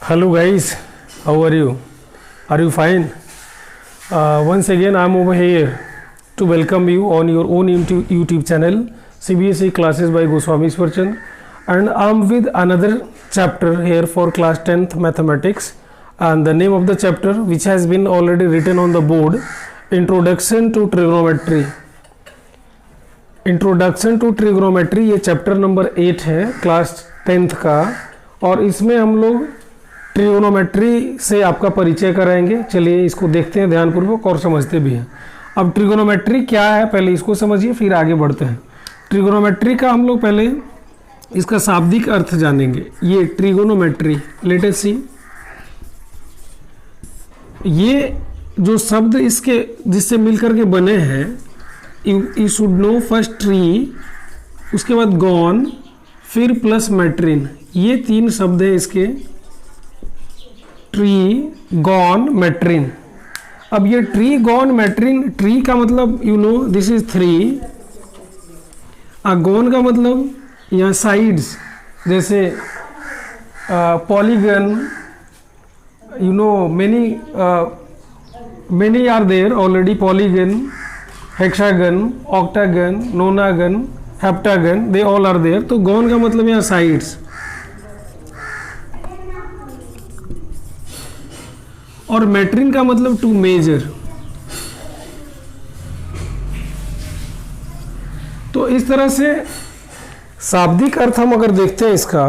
Hello guys, how are you? Are you fine? Once again I am over here to welcome you on your own YouTube channel CBSE classes by Goswami Swarchand, and I am with another chapter here for class 10th mathematics, and the name of the chapter which has been already written on the board, Introduction to Trigonometry. Introduction to trigonometry ये chapter number 8 है class 10th का, और इसमें हम लोग trigonometry से आपका परिचय कराएंगे। चलिए इसको देखते हैं ध्यानपूर्वक और समझते भी हैं। अब ट्रिगोनोमेट्री क्या है पहले इसको समझिए, फिर आगे बढ़ते हैं। ट्रिगोनोमेट्री का हम लोग पहले इसका शाब्दिक अर्थ जानेंगे। ये ट्रिगोनोमेट्री, लेट अस सी, ये जो शब्द इसके जिससे मिलकर के बने हैं, you should no first tree, उसके बाद गॉन, फिर प्लस मैट्रिन, ये तीन शब्द है इसके, ट्री गॉन मैट्रिन। अब ये ट्री गॉन मैट्रिन, ट्री का मतलब you know this is 3, gon का मतलब यहाँ साइड्स, जैसे polygon, you know many are there already, polygon, hexagon, octagon, nonagon, heptagon, they all are there. तो गॉन का मतलब यहाँ साइड्स, और मैट्रिन का मतलब टू मेजर। तो इस तरह से शाब्दिक अर्थ हम अगर देखते हैं इसका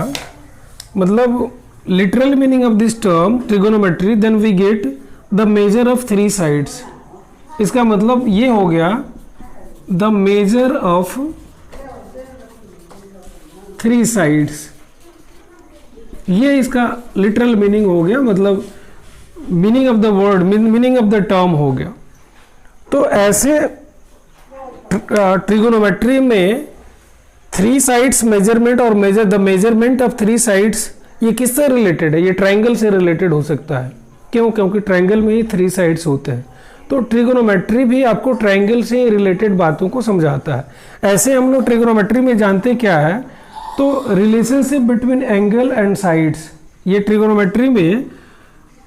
मतलब literal meaning of this term trigonometry, then we get the measure of 3 sides. इसका मतलब ये हो गया द मेजर ऑफ 3 साइड्स, ये इसका लिटरल मीनिंग हो गया, मतलब meaning of the word, meaning of the term हो गया। तो ऐसे ट्रिगोनोमेट्री में 3 साइड्स मेजरमेंट और द मेजरमेंट ऑफ 3 साइड्स, ये किससे रिलेटेड है? ये ट्रायंगल से रिलेटेड हो सकता है। क्यों? क्योंकि ट्रायंगल में ही 3 साइड्स होते हैं। तो ट्रिगोनोमेट्री भी आपको ट्रायंगल से रिलेटेड बातों को समझाता है। ऐसे हम लोग ट्रिगोनोमेट्री में जानते क्या है, तो relationship between angle and sides. ये ट्रिगोनोमेट्री में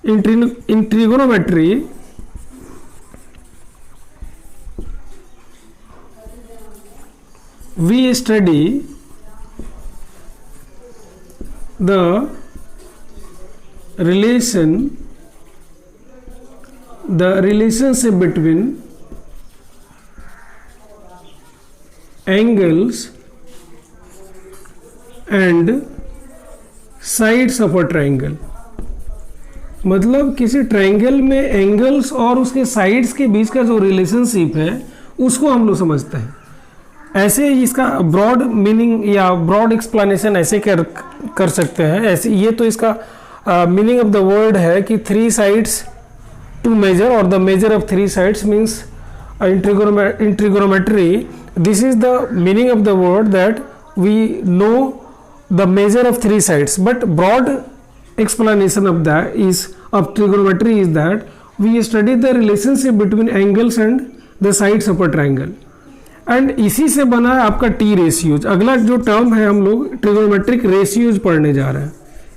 in trigonometry we study the relationship between angles and sides of a triangle। मतलब किसी ट्रायंगल में एंगल्स और उसके साइड्स के बीच का जो रिलेशनशिप है उसको हम लोग समझते हैं। ऐसे इसका ब्रॉड मीनिंग या ब्रॉड एक्सप्लेनेशन ऐसे कर सकते हैं। ऐसे ये तो इसका मीनिंग ऑफ द वर्ड है कि 3 sides to measure, or the measure of 3 sides means in trigonometry this is the meaning of the word, that we know the measure of 3 sides, but broad explanation of that is of trigonometry is that we study the relationship between angles and the sides of a triangle, and इसी से बना है आपका T ratios. अगला जो term है हम लोग ट्रिगोनोमेट्रिक रेशियोज पढ़ने जा रहे हैं।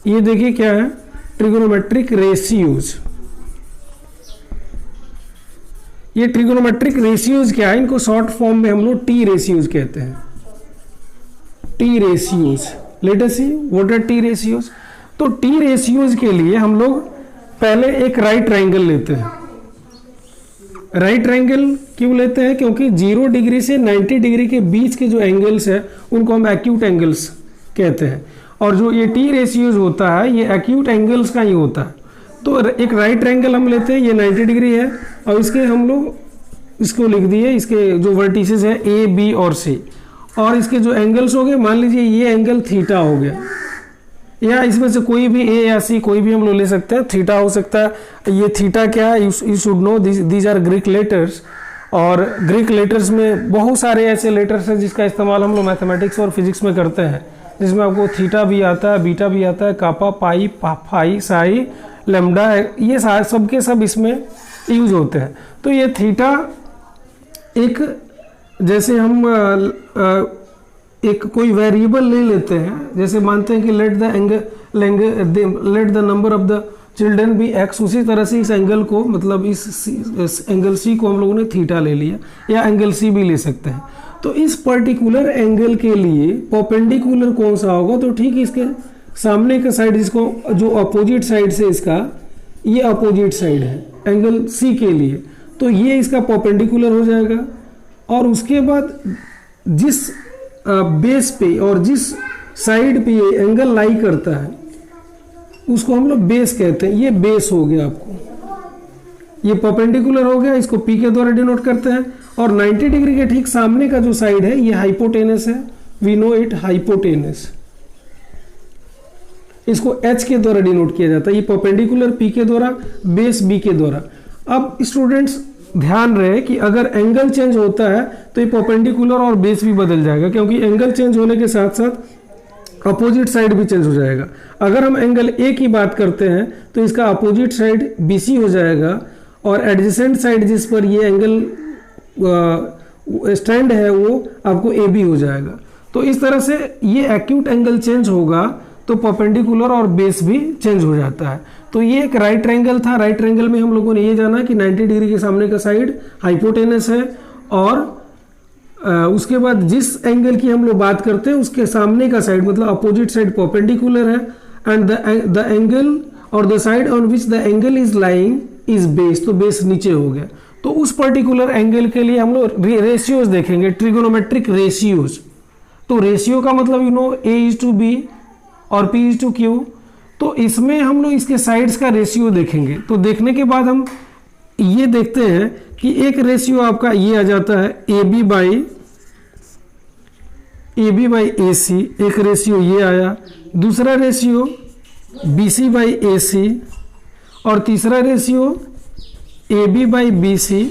ये देखिए क्या है, ट्रिगोनोमेट्रिक रेशियोज। ये ट्रिगोनोमेट्रिक रेशियोज क्या है, इनको शॉर्ट फॉर्म में हम लोग टी रेशियोज कहते हैं। T ratios, let us see what R T ratios. तो टी रेशियोज के लिए हम लोग पहले एक राइट ट्रायंगल लेते हैं। राइट ट्रायंगल क्यों लेते हैं? क्योंकि 0 डिग्री से 90 डिग्री के बीच के जो एंगल्स है उनको हम एक्यूट एंगल्स कहते हैं, और जो ये टी रेशियोज होता है ये एक्यूट एंगल्स का ही होता है। तो एक राइट ट्रायंगल हम लेते हैं, ये 90 डिग्री है, और इसके हम लोग इसको लिख दिए, इसके जो वर्टिसेस है ए, बी और सी, और इसके जो एंगल्स हो गए, मान लीजिए ये एंगल थीटा हो गया, या इसमें से कोई भी ए या सी कोई भी हम लोग ले सकते हैं, थीटा हो सकता है। ये थीटा क्या है, you should know these are Greek letters, और ग्रीक लेटर्स में बहुत सारे ऐसे लेटर्स हैं जिसका इस्तेमाल हम लोग मैथमेटिक्स और फिजिक्स में करते हैं, जिसमें आपको थीटा भी आता है, बीटा भी आता है, कापा, पाई, फाई, साई, लैम्डा, ये सब के सब इसमें यूज होते हैं। तो ये थीटा एक, जैसे हम एक कोई वेरिएबल ले लेते हैं, जैसे मानते हैं कि let the number of the children be x, उसी तरह से इस एंगल को, मतलब इस एंगल सी को हम लोगों ने थीटा ले लिया, या एंगल सी भी ले सकते हैं। तो इस पर्टिकुलर एंगल के लिए परपेंडिकुलर कौन सा होगा, तो ठीक इसके सामने का साइड, जिसको जो अपोजिट साइड से इसका, ये अपोजिट साइड है एंगल सी के लिए, तो ये इसका परपेंडिकुलर हो जाएगा। और उसके बाद जिस बेस पे और जिस साइड पे ये एंगल लाई करता है उसको हम लोग बेस कहते हैं। ये बेस हो गया, आपको ये परपेंडिकुलर हो गया, इसको पी के द्वारा डिनोट करते हैं। और 90 डिग्री के ठीक सामने का जो साइड है ये हाइपोटेनस है, वी नो इट हाइपोटेनस, इसको एच के द्वारा डिनोट किया जाता है। ये परपेंडिकुलर पी के द्वारा, बेस बी के द्वारा। अब स्टूडेंट्स ध्यान रहे कि अगर एंगल चेंज होता है तो ये परपेंडिकुलर और बेस भी बदल जाएगा, क्योंकि एंगल चेंज होने के साथ साथ अपोजिट साइड भी चेंज हो जाएगा। अगर हम एंगल ए की बात करते हैं तो इसका अपोजिट साइड बीसी हो जाएगा, और एडजेसेंट साइड जिस पर ये एंगल स्टैंड है वो आपको ए बी हो जाएगा। तो इस तरह से ये एक्यूट एंगल चेंज होगा तो परपेंडिकुलर और बेस भी चेंज हो जाता है। तो ये एक राइट ट्रायंगल था। राइट ट्रायंगल में हम लोगों ने ये जाना कि 90 डिग्री के सामने का साइड हाइपोटेनस है, और उसके बाद जिस एंगल की हम लोग बात करते हैं उसके सामने का साइड, मतलब अपोजिट साइड परपेंडिकुलर है, एंड द एंगल और the side on which the angle is lying is base, तो बेस नीचे हो गया। तो उस पर्टिकुलर एंगल के लिए हम लोग रेशियोज देखेंगे, ट्रिगोनोमेट्रिक रेशियोज। तो रेशियो का मतलब यू नो A:B और P:Q। तो इसमें हम लोग इसके साइड्स का रेशियो देखेंगे। तो देखने के बाद हम ये देखते हैं कि एक रेशियो आपका ये आ जाता है AB बाई AC, एक रेशियो ये आया। दूसरा रेशियो BC बाई AC, और तीसरा रेशियो AB बाई BC।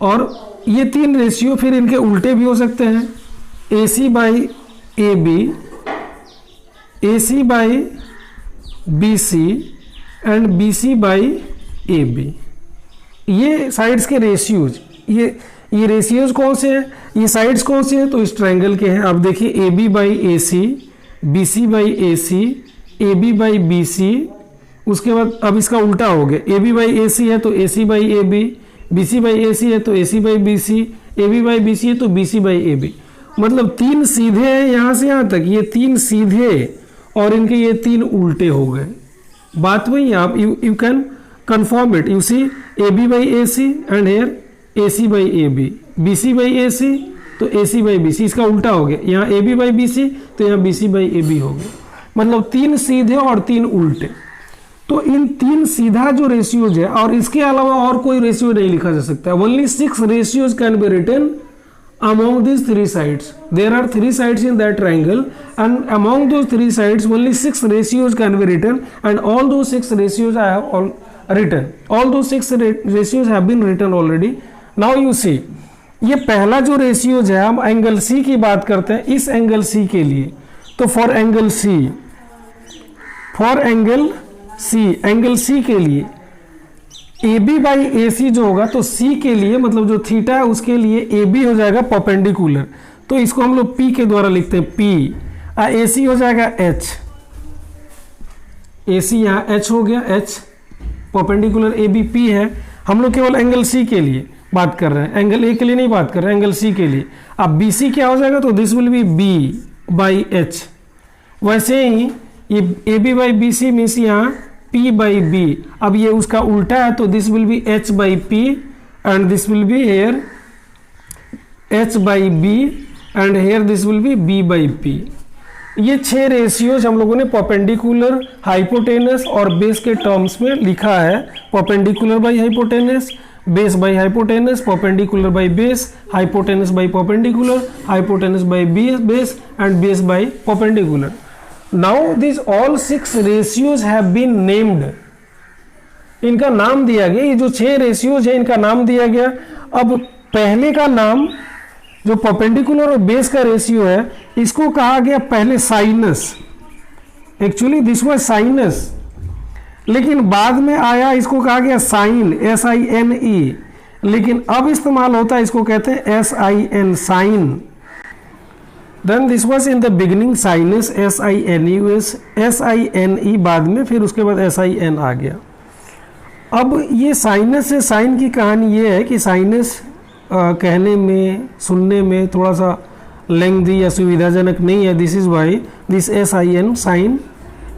और ये तीन रेशियो फिर इनके उल्टे भी हो सकते हैं, AC by AB, AC by BC and BC by AB। ये साइड्स के रेशियोज, ये रेशियोज कौन से हैं, ये साइड्स कौन से हैं, तो इस ट्रायंगल के हैं। आप देखिए AB by AC, BC by AC, AB बाई BC। उसके बाद अब इसका उल्टा हो गया, AB बाई AC है तो AC by AB, BC by AC है तो AC बाई BC, AB बाई BC है तो BC बाई AB। मतलब तीन सीधे हैं यहाँ से यहाँ तक, ये तीन सीधे और इनके ये तीन उल्टे हो गए। बात वही, आप you can confirm it. You see AB by AC and here AC by AB, BC by AC तो AC बाई BC, इसका उल्टा हो गया। यहाँ AB बाई BC तो यहाँ BC बाई AB हो गया। मतलब तीन सीधे और तीन उल्टे। तो इन तीन सीधा जो रेशियोज है, और इसके अलावा और कोई रेशियो नहीं लिखा जा सकता। Only 6 ratios can be written among these 3 sides. There are 3 sides in that triangle, and among those 3 sides only 6 ratios can be written, and all those 6 ratios I have all written. All those 6 ratios have been written already. Now you see, ये पहला जो ratios है, हम angle C की बात करते हैं। इस एंगल सी के लिए तो फॉर एंगल सी के लिए AB बाई AC जो होगा, तो C के लिए मतलब जो थीटा है उसके लिए AB हो जाएगा परपेंडिकुलर, तो इसको हम लोग P के द्वारा लिखते हैं P। AC हो जाएगा H, AC यहाँ H हो गया, H परपेंडिकुलर AB P है। हम लोग केवल एंगल C के लिए बात कर रहे हैं, एंगल A के लिए नहीं बात कर रहे हैं, एंगल C के लिए। अब BC क्या हो जाएगा, तो this will be B by H। वैसे ही ये AB बाई BC मीन्स यहाँ P बाई B। अब ये उसका उल्टा है, तो this will be H by P and this will be here H by B and here this will be B by P। ये 6 रेशियोज हम लोगों ने परपेंडिकुलर, हाइपोटेनस और बेस के टर्म्स में लिखा है। Perpendicular by hypotenuse, base by hypotenuse, perpendicular by base, hypotenuse by perpendicular, hypotenuse by base and base by perpendicular. Now these all 6 ratios have been named. इनका नाम दिया गया, ये जो 6 रेशियोज है इनका नाम दिया गया। अब पहले का नाम जो परपेंडिकुलर और बेस का रेशियो है, इसको कहा गया पहले sinus. Actually this was sinus, लेकिन बाद में आया इसको कहा गया साइन, SINE। लेकिन अब इस्तेमाल होता है, इसको कहते हैं SIN, sine. Then this was in the beginning sinus, SINE बाद में, फिर उसके बाद SIN आ गया। अब ये साइनस से साइन की कहानी ये है कि साइनस कहने में सुनने में थोड़ा सा लेंथी या सुविधाजनक नहीं है। This is why this SIN sine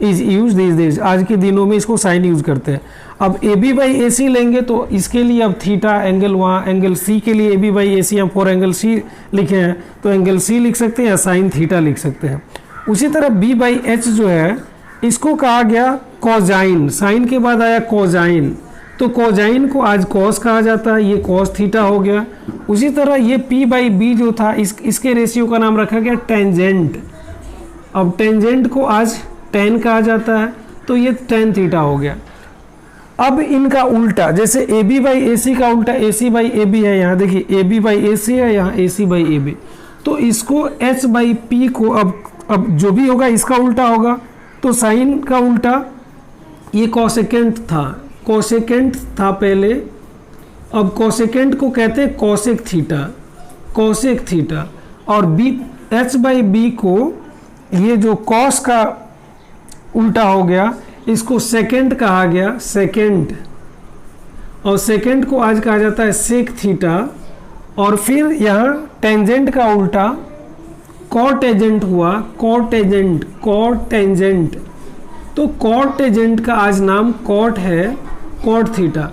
is use this days, आज के दिनों में इसको साइन यूज करते हैं। अब AB/AC लेंगे तो इसके लिए अब थीटा एंगल, वहाँ एंगल C के लिए AB/AC हम 4 एंगल C लिखे हैं तो एंगल C लिख सकते हैं या साइन थीटा लिख सकते हैं। उसी तरह B/H जो है इसको कहा गया कोजाइन, साइन के बाद आया कोजाइन, तो कोजाइन को आज कॉस कहा जाता है, ये कॉस थीटा हो गया। उसी तरह ये P/B जो था इसके रेशियो का नाम रखा गया टेंजेंट। अब टेंजेंट को आज टेन कहा जाता है तो ये टेन थीटा हो गया। अब इनका उल्टा, जैसे AB/AC का उल्टा AC/AB है, यहाँ देखिए AB/AC है, यहाँ AC/AB, तो इसको H/P को अब जो भी होगा इसका उल्टा होगा, तो साइन का उल्टा ये कोसेकेंट था पहले, अब कोसेकेंट को कहते हैं कोसेक थीटा, और H/B को ये जो कॉस का उल्टा हो गया इसको सेकेंड कहा गया, सेकेंड, और सेकेंड को आज कहा जाता है सेक थीटा। और फिर यहाँ टेंजेंट का उल्टा कॉटेजेंट हुआ, कॉटेजेंट, तो कॉटेजेंट का आज नाम कॉट है, कॉट थीटा।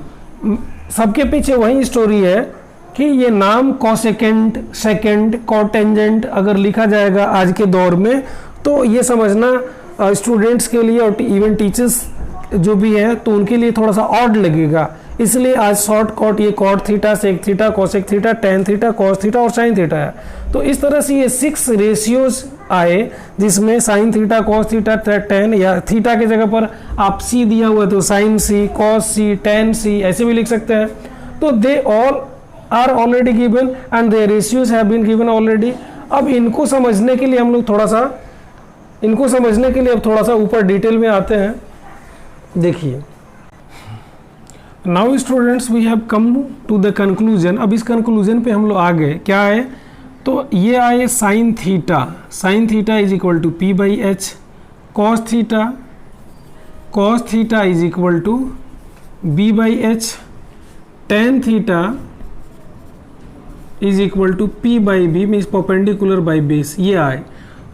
सबके पीछे वही स्टोरी है कि ये नाम कोसेकेंट, सेकेंड, कॉटेंजेंट अगर लिखा जाएगा आज के दौर में तो ये समझना स्टूडेंट्स के लिए और इवन टीचर्स जो भी है तो उनके लिए थोड़ा सा ऑड लगेगा, इसलिए आज शॉर्ट कॉट ये cot theta, sec theta, cosec theta, tan theta, cos theta और साइन थीटा है। तो इस तरह से ये 6 रेशियोज आए जिसमें sine theta, cos theta, tan, या थीटा के जगह पर आप सी दिया हुआ है तो sine C, cos C, tan C ऐसे भी लिख सकते हैं। तो they all are already given and their ratios have been given already. अब इनको समझने के लिए हम लोग थोड़ा सा ऊपर डिटेल में आते हैं। देखिए, now students we have come to the conclusion. अब इस कंक्लूजन पे हम लोग आ गए, क्या है तो ये आए sine theta is equal to P/H, cos theta is equal to B/H, tan theta is equal to P/B means perpendicular by base, ये आए।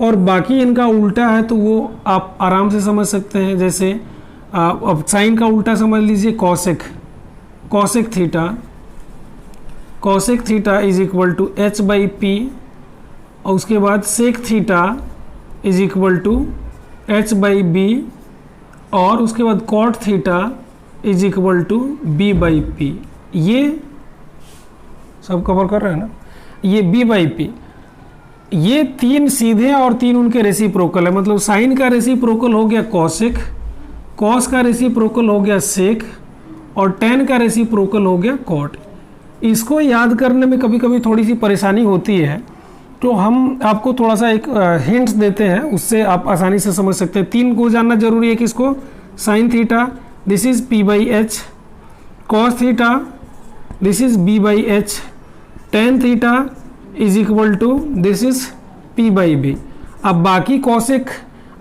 और बाकी इनका उल्टा है तो वो आप आराम से समझ सकते हैं। जैसे अब साइन का उल्टा समझ लीजिए cosec theta is equal to H/P, और उसके बाद sec theta is equal to H/B, और उसके बाद cot theta is equal to B/P। ये सब कवर कर रहे हैं ना, ये B/P, ये 3 सीधे और 3 उनके रेसिप्रोकल है। मतलब साइन का रेसिप्रोकल हो गया कॉसेक, कॉस का रेसिप्रोकल हो गया सेक, और टेन का रेसिप्रोकल हो गया कॉट। इसको याद करने में कभी कभी थोड़ी सी परेशानी होती है, तो हम आपको थोड़ा सा एक हिंट्स देते हैं, उससे आप आसानी से समझ सकते हैं। 3 को जानना जरूरी है, किसको, sine theta this is P/H, cos theta this is B/H, tan theta is equal to this is P/B। अब बाकी कॉसेक,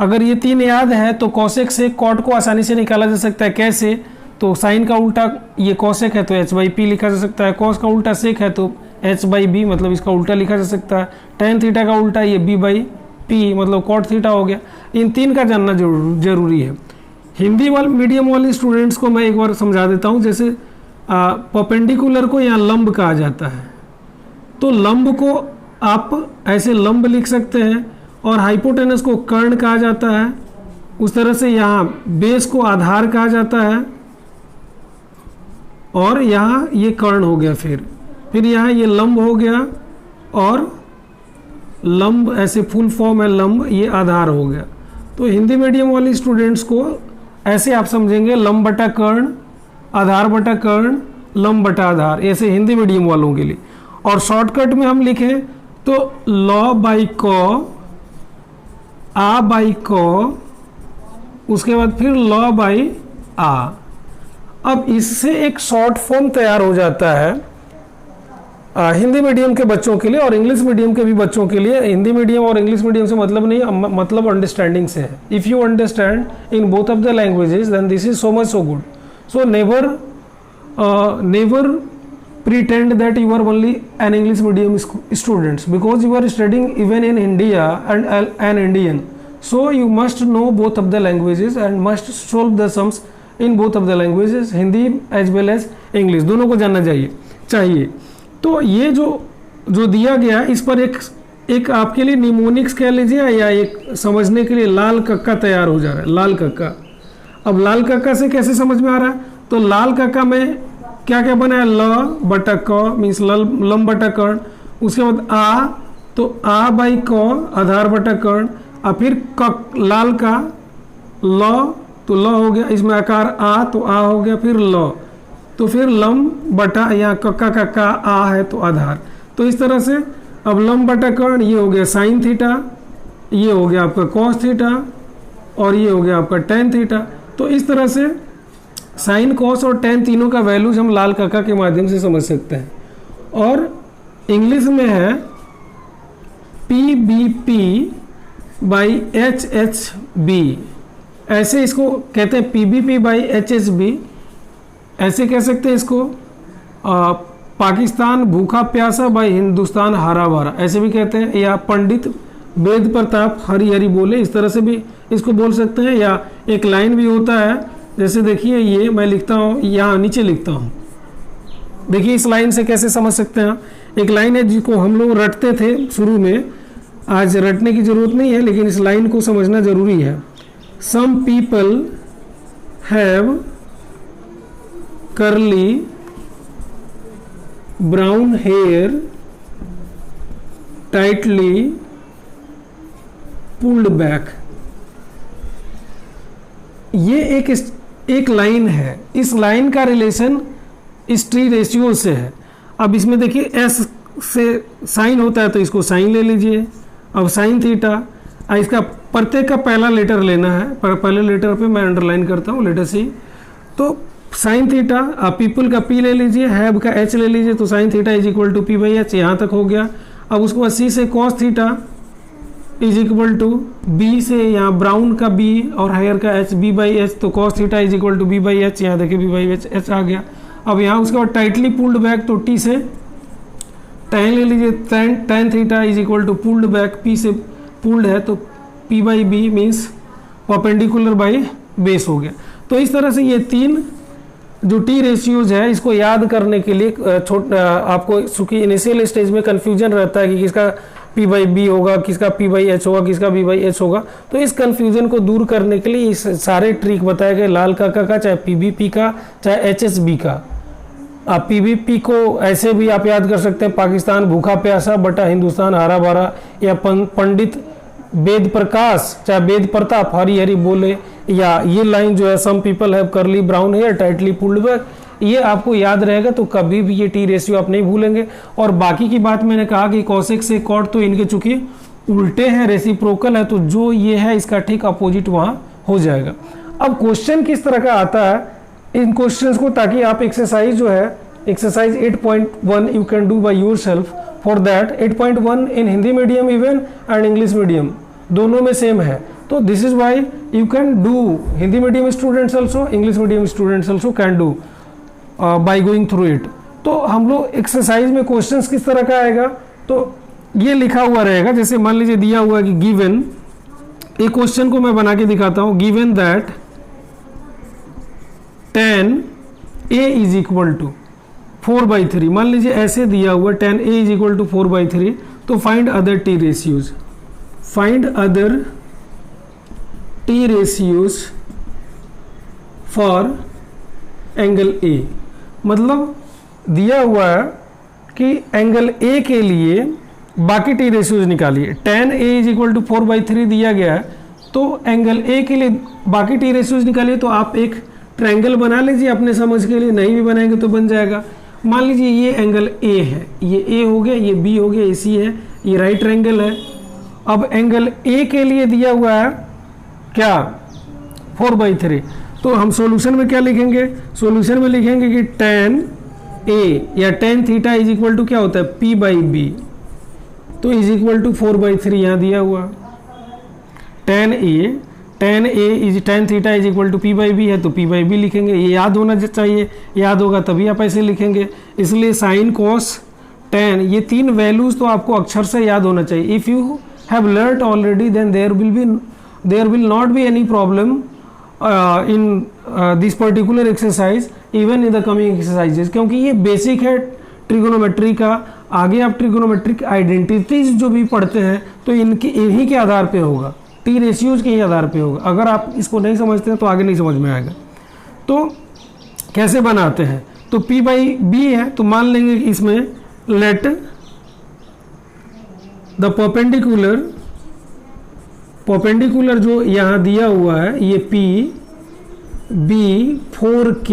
अगर ये 3 याद है तो कॉसेक से कॉट को आसानी से निकाला जा सकता है। कैसे, तो साइन का उल्टा ये कॉसेक है तो H/P लिखा जा सकता है, कॉस का उल्टा सेक है तो H/B मतलब इसका उल्टा लिखा जा सकता है, टेन थीटा का उल्टा ये B/P मतलब कॉट थीटा हो गया। इन 3 का जानना जरूरी है। हिंदी वाले मीडियम वाले स्टूडेंट्स को मैं एक बार समझा देता हूँ। जैसे परपेंडिकुलर को यहाँ लंब कहा जाता है, तो लंब को आप ऐसे लंब लिख सकते हैं, और हाइपोटेनस को कर्ण कहा जाता है। उस तरह से यहाँ बेस को आधार कहा जाता है, और यहाँ ये कर्ण हो गया, फिर यहाँ ये लंब हो गया, और लंब ऐसे फुल फॉर्म है लंब, ये आधार हो गया। तो हिंदी मीडियम वाले स्टूडेंट्स को ऐसे आप समझेंगे, लंब बटा कर्ण, आधार बटा कर्ण, लंब बटा आधार, ऐसे हिंदी मीडियम वालों के लिए। और शॉर्टकट में हम लिखें तो लॉ बाई कॉ, आ बाई कॉ, उसके बाद फिर लॉ बाई आ। अब इससे एक शॉर्ट फॉर्म तैयार हो जाता है हिंदी मीडियम के बच्चों के लिए और इंग्लिश मीडियम के भी बच्चों के लिए। हिंदी मीडियम और इंग्लिश मीडियम से मतलब नहीं, मतलब अंडरस्टैंडिंग से है। If you understand in both of the languages then this is so much so good. So never pretend that you are only an English medium students, because you are studying even in India and an Indian, so you must know both of the languages and must solve the sums in both of the languages, Hindi as well as English, दोनों को जानना चाहिए। तो ये जो दिया गया, इस पर एक आपके लिए निमोनिक्स कह लीजिए या एक समझने के लिए लाल कक्का तैयार हो जा रहा है। लाल कक्का, अब लाल कक्का से कैसे समझ में आ रहा है? तो लाल कक्का में क्या क्या बना है? ल बटा क मीन्स लम बटा कर्ण, उसके बाद आ, तो आ बाई क आधार बटा कर्ण, और फिर क लाल का ल, तो ल हो गया, इसमें आकार आ तो आ हो गया, फिर ल, तो फिर लम बटा यहाँ कक्का का का आ है तो आधार। तो इस तरह से अब लम बटा कर्ण ये हो गया साइन थीटा, ये हो गया आपका कॉस थीटा, और ये हो गया आपका टेन थीटा। तो इस तरह से साइन कॉस और टेन तीनों का वैल्यूज हम लाल कक्का के माध्यम से समझ सकते हैं। और इंग्लिश में है P B P by H H B, ऐसे इसको कहते हैं P B P by H H B, ऐसे कह सकते हैं इसको। पाकिस्तान भूखा प्यासा बाई हिंदुस्तान हरा भरा, ऐसे भी कहते हैं। या पंडित वेद प्रताप हरी हरी बोले, इस तरह से भी इसको बोल सकते हैं। या एक लाइन भी होता है, जैसे देखिए ये मैं लिखता हूँ, यहाँ नीचे लिखता हूँ, देखिए इस लाइन से कैसे समझ सकते हैं। एक लाइन है जिसको हम लोग रटते थे शुरू में, आज रटने की जरूरत नहीं है, लेकिन इस लाइन को समझना जरूरी है। Some people have curly brown hair tightly pulled back, ये एक लाइन है। इस लाइन का रिलेशन इस ट्री रेशियो से है। अब इसमें देखिए एस से साइन होता है, तो इसको साइन ले लीजिए। अब साइन थीटा, इसका प्रत्येक का पहला लेटर लेना है, पहले लेटर पे मैं अंडरलाइन करता हूँ, लेटर सी। तो साइन थीटा, आप पीपल का पी ले लीजिए, हैव का एच ले लीजिए, तो sine theta is equal to P by H, यहाँ तक हो गया। अब उसके बाद सी से cos theta is equal to B से यहाँ ब्राउन का बी और हेयर का एच, बी बाई एच, तो cos theta is equal to B by H, यहाँ देखिए बी बाई एच, एच आ गया। अब यहाँ उसके बाद टाइटली पुल्ड बैक, तो टी से टैन ले लीजिए, tan theta is equal to pulled back, P से पुल्ड है तो P by B means perpendicular by base हो गया। तो इस तरह से ये तीन जो टी रेशियोज है, इसको याद करने के लिए आपको चूंकि इनिशियल स्टेज में कन्फ्यूजन रहता है कि किसका पी बाई बी होगा, किसका पी बाई एच होगा, किसका बी बाई एच होगा, तो इस कन्फ्यूजन को दूर करने के लिए इस सारे ट्रिक बताए गए, लाल कक्का का, चाहे पी बी पी का, चाहे एच एस बी का। आप पी बी पी को ऐसे भी आप याद कर सकते हैं, पाकिस्तान भूखा प्यासा बटा हिंदुस्तान हरा भरा, या पंडित वेद प्रकाश चाहे वेद प्रताप हरी हरी बोले, या ये लाइन जो है some people have curly brown hair tightly pulled back, ये आपको याद रहेगा। तो कभी भी ये टी रेशियो आप नहीं भूलेंगे। और बाकी की बात मैंने कहा कि कॉसेक से कॉट तो इनके चूंकि उल्टे हैं, रेसिप्रोकल है, तो जो ये है इसका ठीक अपोजिट वहाँ हो जाएगा। अब क्वेश्चन किस तरह का आता है इन क्वेश्चंस को, ताकि आप एक्सरसाइज जो है exercise 8.1 you can do by yourself. For that 8.1 in Hindi medium even and English medium दोनों में सेम है। तो this is why you can do, Hindi medium students also, English medium students also can do by going through it. तो हम लोग exercise में questions किस तरह का आएगा, तो ये लिखा हुआ रहेगा, जैसे मान लीजिए दिया हुआ है कि गिवन, एक क्वेश्चन को मैं बना के दिखाता हूं, given that tan a is equal to 4/3, मान लीजिए ऐसे दिया हुआ tan a is equal to 4/3, तो find other T ratios, find other T ratios for angle A. मतलब दिया हुआ है कि एंगल ए के लिए बाकी टी रेशियोज निकालिए। tan a is equal to 4/3 दिया गया है, तो एंगल ए के लिए बाकी टी रेशियोज निकालिए। तो आप एक ट्रायंगल बना लीजिए अपने समझ के लिए, नहीं भी बनाएंगे तो बन जाएगा। मान लीजिए ये एंगल ए है, ये ए हो गया, ये बी हो गया, ये सी है, ये राइट ट्रायंगल है। अब एंगल ए के लिए दिया हुआ है क्या 4/3, तो हम सॉल्यूशन में क्या लिखेंगे, सॉल्यूशन में लिखेंगे कि tan ए या tan theta is equal to क्या होता है p बाई बी, तो इज इक्वल टू 4/3 यहाँ दिया हुआ। tan a is tan theta is equal to p by B है तो p बाई बी लिखेंगे, ये याद होना चाहिए, याद होगा तभी आप ऐसे लिखेंगे। इसलिए साइन कॉस tan, ये तीन वैल्यूज तो आपको अक्षर से याद होना चाहिए। If you have learn already then there will not be any problem in this particular exercise even in the coming exercises, क्योंकि ये बेसिक है ट्रिगोनोमेट्री का। आगे आप ट्रिगोनोमेट्रिक आइडेंटिटीज जो भी पढ़ते हैं तो इन्हीं के आधार पे होगा, टी रेशियोज के ही आधार पे होगा। अगर आप इसको नहीं समझते हैं तो आगे नहीं समझ में आएगा। तो कैसे बनाते हैं, तो p बाई बी है तो मान लेंगे कि इसमें लेट द परपेंडिकुलर जो यहाँ दिया हुआ है ये p b 4k,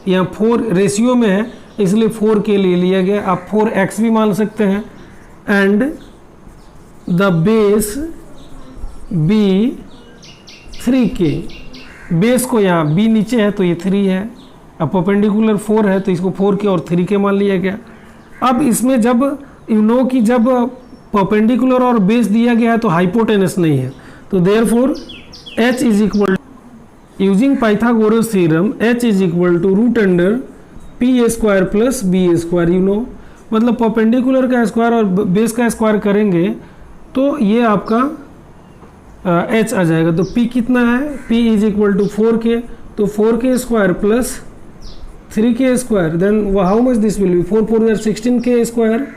यहाँ 4 रेशियो में है इसलिए 4k ले लिया गया। आप 4x भी मान सकते हैं। And the base b 3k, base को यहाँ b नीचे है तो ये 3 है, अब परपेंडिकुलर 4 है तो इसको 4k और 3k मान लिया गया। अब इसमें जब यू नो कि जब परपेंडिकुलर और बेस दिया गया है तो हाइपोटेनस नहीं है, तो therefore h is equal using Pythagoras theorem h is equal to root under p square plus b square. You know मतलब परपेंडिकुलर का स्क्वायर और बेस का स्क्वायर करेंगे तो ये आपका h आ जाएगा। तो p कितना है, p is equal to 4k, तो 4k square plus 3k square, then how much this will be 4 4 16k square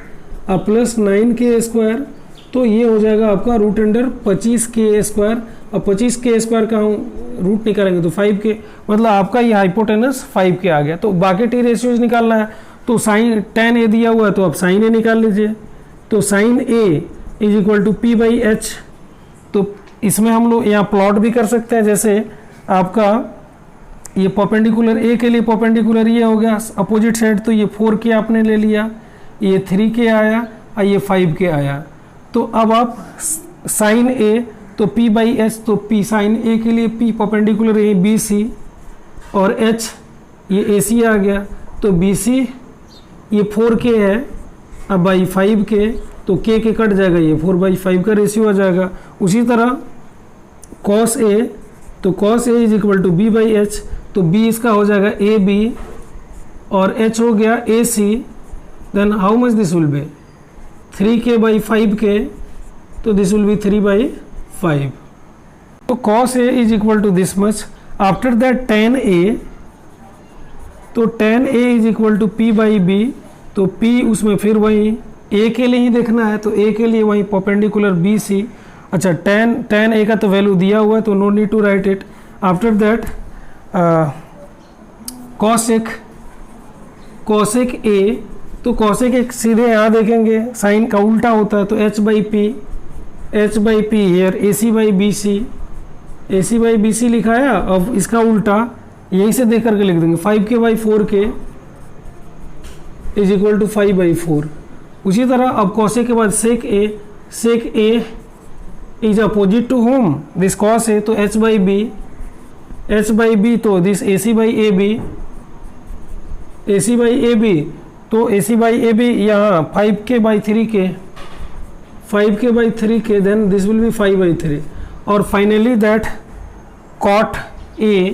plus 9k square, तो ये हो जाएगा आपका रूट अंडर 25k स्क्वायर। अब 25k स्क्वायर का रूट निकालेंगे तो 5k, मतलब आपका ये हाइपोटेनस 5k आ गया। तो बाकी टी रेशियोज निकालना है तो साइन tan a दिया हुआ है तो आप साइन a निकाल लीजिए। तो sine a is equal to p by H, तो इसमें हम लोग यहाँ प्लॉट भी कर सकते हैं। जैसे आपका ये परपेंडिकुलर a के लिए परपेंडिकुलर ये हो गया अपोजिट साइड, तो ये 4k आपने ले लिया, ये 3k आया और ये 5k आया। तो अब आप साइन a तो p बाई एच, तो p साइन a के लिए p परपेंडिकुलर a BC और h ये AC आ गया, तो BC ये 4k है अब बाई 5k, तो k के कट जाएगा, ये 4/5 का रेशियो आ जाएगा। उसी तरह cos a, तो cos a is equal to b by H, तो b इसका हो जाएगा AB और h हो गया AC, then how much this will be 3k by 5k, तो दिस विल बी 3/5। तो cos a is equal to this much. After that tan a, तो tan a is equal to p by b, तो p उसमें फिर वही a के लिए ही देखना है तो a के लिए वही परपेंडिकुलर BC। अच्छा tan a का तो वैल्यू दिया हुआ है तो no need to write it. After that cosec a, तो cosec एक सीधे यहाँ देखेंगे साइन का उल्टा होता है तो h by P here AC by BC लिखाया। अब इसका उल्टा यहीं से देख करके लिख देंगे 5k by 4k is equal to 5/4। उसी तरह अब cosec के बाद sec a is opposite to home this cos a, तो h बाई b तो दिस AC बाई AB, तो AC बाई AB यहाँ 5k by 3k, then this will be 5/3। और फाइनली दैट cot a,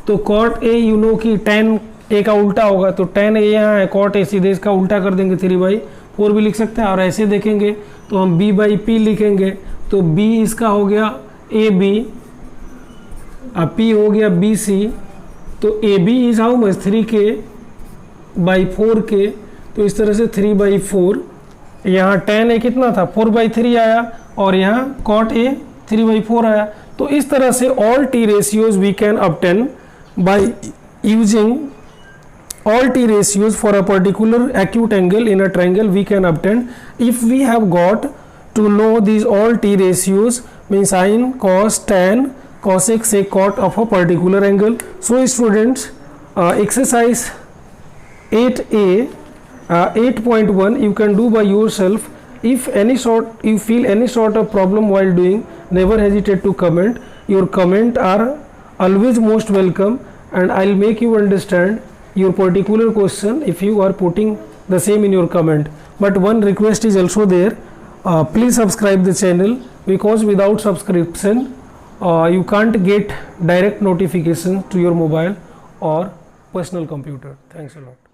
तो cot a you know कि tan a का उल्टा होगा, तो tan a यहाँ है, cot a सीधे इसका उल्टा कर देंगे 3/4 भी लिख सकते हैं। और ऐसे देखेंगे तो हम b बाई p लिखेंगे, तो b इसका हो गया AB अब p हो गया BC, तो AB is how much 3k by 4k, तो इस तरह से 3/4। यहाँ tan a कितना था 4/3 आया और यहाँ cot a 3/4 आया। तो इस तरह से all t ratios we can obtain by using all t ratios for a particular acute angle in a triangle we can obtain if we have got to know these all t ratios, means sin, cos, tan, cosec, sec, cot of a particular angle. So students, exercise 8a 8.1 you can do by yourself. If you feel any sort of problem while doing, never hesitate to comment. Your comment are always most welcome and I'll make you understand your particular question if you are putting the same in your comment. But one request is also there, please subscribe the channel, because without subscription you can't get direct notification to your mobile or personal computer. Thanks a lot.